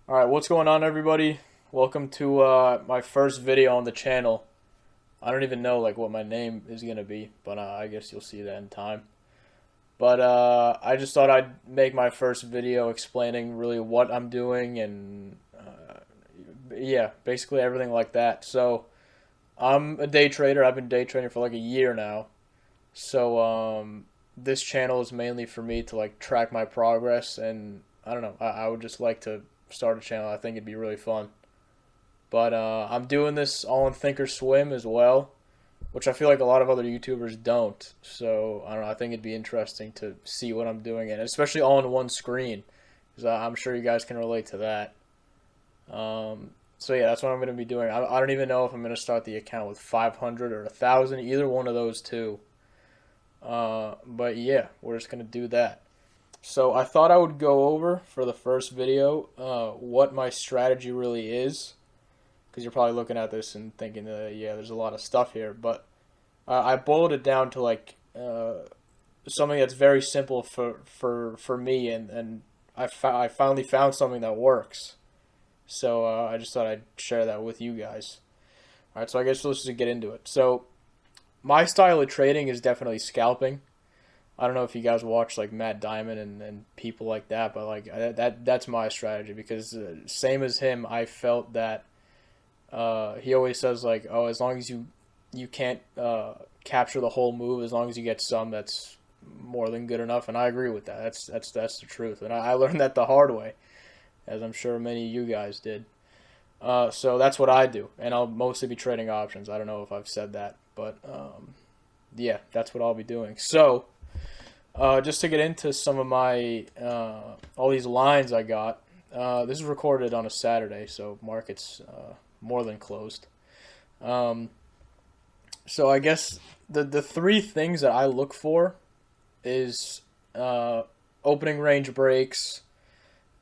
Alright, what's going on, everybody? Welcome to my first video on the channel. I don't even know what my name is gonna be, but I guess you'll see that in time. But I just thought I'd make my first video explaining really what I'm doing and yeah, basically everything like that. So I'm a day trader. I've been day trading for like a year now. So this channel is mainly for me to track my progress, and I don't know. I would just like to start a channel. I think it'd be really fun. But I'm doing this all in Thinkorswim as well, which I feel like a lot of other YouTubers don't. So I don't know. I think it'd be interesting to see what I'm doing, and especially all in one screen, because I'm sure you guys can relate to that. So yeah, that's what I'm going to be doing. I don't even know if I'm going to start the account with 500 or 1,000, either one of those two. But yeah, we're just going to do that. So I thought I would go over for the first video what my strategy really is, because you're probably looking at this and thinking, yeah, there's a lot of stuff here. But I boiled it down to something that's very simple for me, and I finally found something that works. So I just thought I'd share that with you guys. All right, so I guess let's just get into it. So my style of trading is definitely scalping. I don't know if you guys watch like Matt Diamond and people like that, but that's my strategy, because same as him, I felt that he always says like, oh, as long as you can't capture the whole move, as long as you get some, that's more than good enough. And I agree with that. That's the truth, and I learned that the hard way, as I'm sure many of you guys did. So that's what I do, and I'll mostly be trading options. I don't know if I've said that, but yeah, that's what I'll be doing. So just to get into some of my all these lines I got. This is recorded on a Saturday, so market's more than closed. Um, so I guess the three things that I look for is opening range breaks,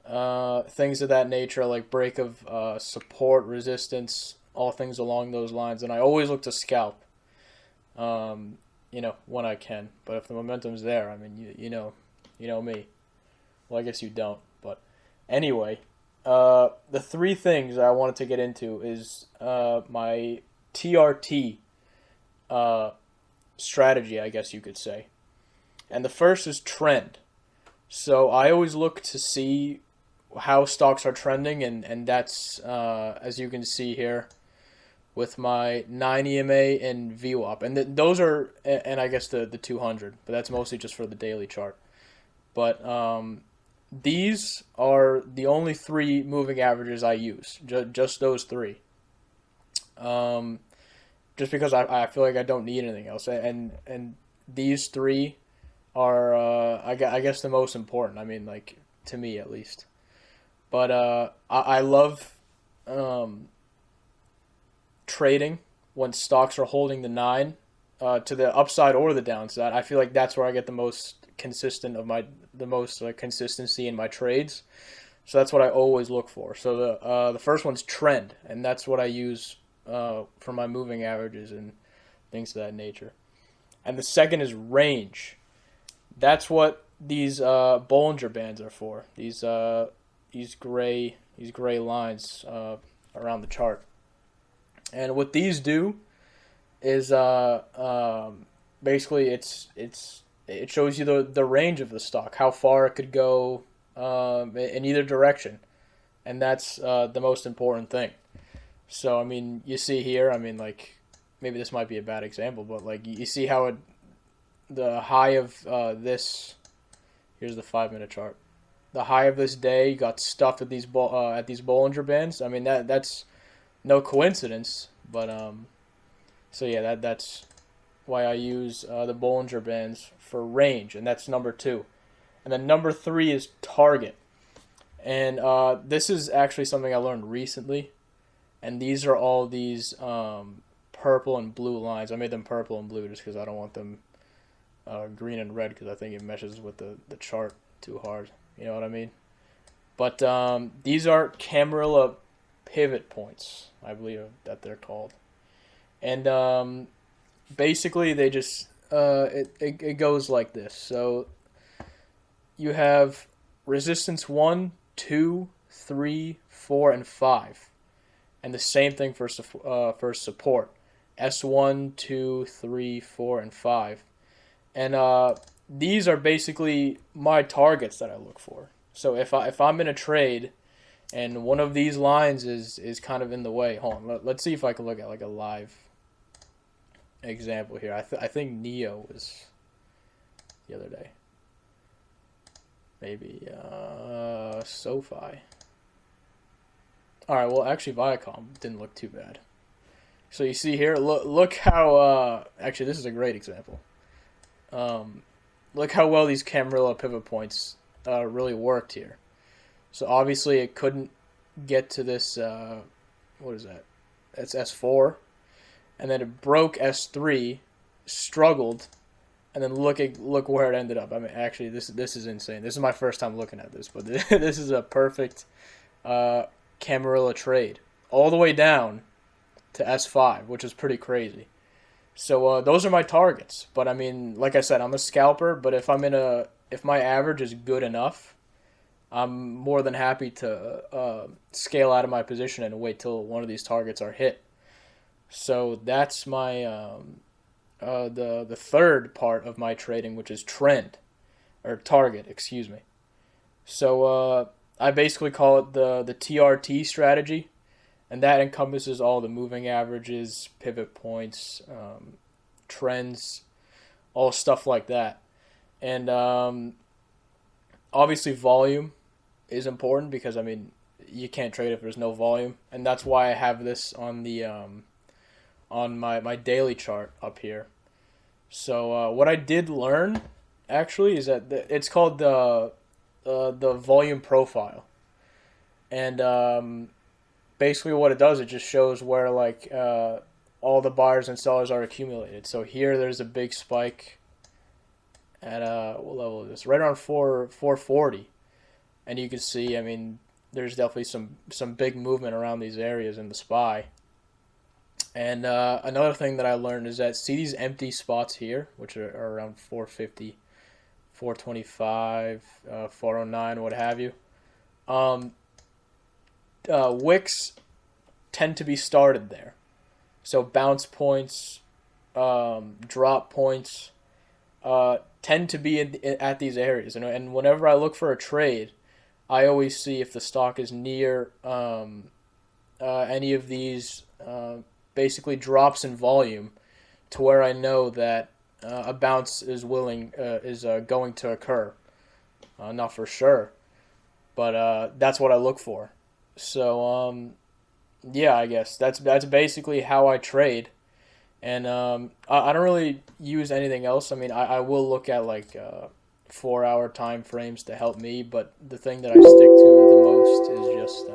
things of that nature, like break of support, resistance, all things along those lines. And I always look to scalp, when I can. But if the momentum's there, I mean, you know me. Well, I guess you don't. But anyway, the three things I wanted to get into is my TRT uh, strategy, I guess you could say. And the first is trend. So I always look to see how stocks are trending, and that's as you can see here with my 9 EMA and VWAP, and those are, and I guess the 200, but that's mostly just for the daily chart. But these are the only three moving averages I use, just those three. Um, just because I feel like I don't need anything else, and these three are I guess the most important. I mean, like, to me at least. But I love um, trading when stocks are holding the nine to the upside or the downside. I feel like that's where I get the most consistency in my trades. So that's what I always look for. So the first one's trend, and that's what I use for my moving averages and things of that nature. And the second is range. That's what these Bollinger Bands are for. These gray lines around the chart. And what these do is basically it shows you the range of the stock, how far it could go in either direction, and that's the most important thing. So I mean, you see here, I mean, like, maybe this might be a bad example, but like you see how the high of this, here's the 5 minute chart. The high of this day got stuffed at these Bollinger Bands. I mean, that's no coincidence, but so yeah, that's why I use the Bollinger Bands for range, and that's number two. And then number three is target, and this is actually something I learned recently, and these are all these purple and blue lines. I made them purple and blue just because I don't want them green and red, because I think it meshes with the chart too hard. You know what I mean? But these are Camarilla pivot points, I believe that they're called. And basically, they just it goes like this. So you have resistance 1, 2, 3, 4, and 5. And the same thing for support. S1, 2, 3, 4, and 5. And these are basically my targets that I look for. So if I'm in a trade and one of these lines is kind of in the way, hold on. Let's see if I can look at like a live example here. I think Neo was the other day. Maybe SoFi. All right. Well, actually, Viacom didn't look too bad. So you see here, look how actually this is a great example. Look how well these Camarilla pivot points really worked here. So obviously it couldn't get to this. What is that? That's S4, and then it broke S3, struggled, and then look where it ended up. I mean, actually, this is insane. This is my first time looking at this, but this is a perfect Camarilla trade, all the way down to S5, which is pretty crazy. So those are my targets. But I mean, like I said, I'm a scalper. But if my average is good enough, I'm more than happy to scale out of my position and wait till one of these targets are hit. So that's my the third part of my trading, which is trend or target, excuse me. So I basically call it the TRT strategy, and that encompasses all the moving averages, pivot points, trends, all stuff like that. And obviously, volume is important because I mean you can't trade if there's no volume, and that's why I have this on the on my daily chart up here. So what I did learn actually is that it's called the volume profile, and basically what it does, it just shows where like all the buyers and sellers are accumulated. So here there's a big spike at what level is this? Right around 440, and you can see, I mean, there's definitely some big movement around these areas in the SPY. And another thing that I learned is that see these empty spots here, which are around 450, 425, 409, what have you. Wicks tend to be started there. So bounce points, drop points tend to be at these areas. And whenever I look for a trade, I always see if the stock is near any of these basically drops in volume to where I know that a bounce is going to occur. Not for sure, but that's what I look for. So yeah, I guess that's basically how I trade, and I don't really use anything else. I mean, I will look at like 4-hour time frames to help me, but the thing that I stick to the most is just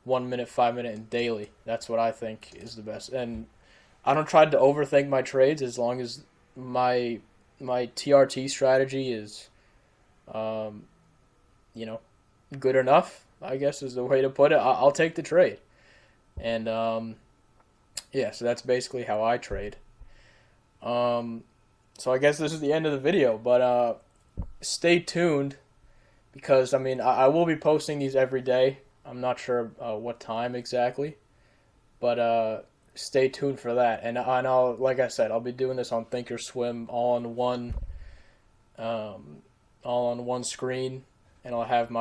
1 minute, 5 minute, and daily. That's what I think is the best. And I don't try to overthink my trades as long as my TRT strategy is, you know, good enough, I guess is the way to put it. I'll take the trade. And yeah, so that's basically how I trade. So I guess this is the end of the video, but stay tuned because I mean I will be posting these every day. I'm not sure what time exactly, but stay tuned for that. And I'll, like I said, I'll be doing this on Thinkorswim all on one screen, and I'll have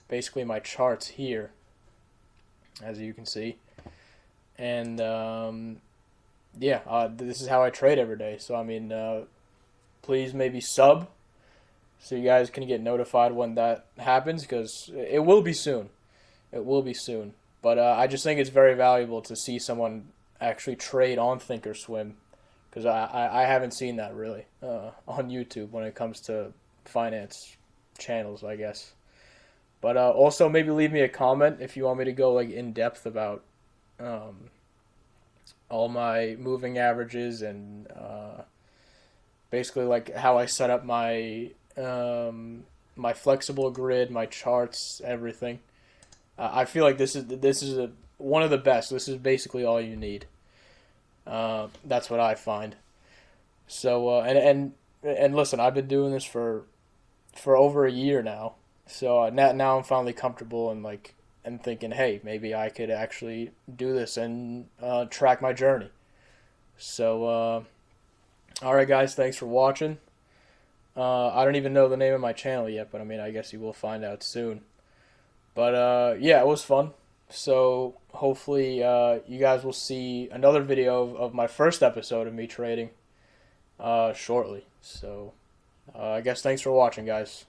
basically my charts here, as you can see. And yeah, this is how I trade every day. So I mean, please maybe sub so you guys can get notified when that happens, because it will be soon. It will be soon. But I just think it's very valuable to see someone actually trade on Thinkorswim, because I haven't seen that really on YouTube when it comes to finance channels, I guess. But also maybe leave me a comment if you want me to go like in depth about all my moving averages and basically like how I set up my my flexible grid, my charts, everything. I feel like this is one of the best. This is basically all you need. That's what I find. So and listen, I've been doing this for over a year now. So now I'm finally comfortable and thinking, hey, maybe I could actually do this and track my journey. So all right, guys, thanks for watching. I don't even know the name of my channel yet, but I mean, I guess you will find out soon. But yeah, it was fun. So hopefully you guys will see another video of my first episode of me trading shortly. So I guess thanks for watching, guys.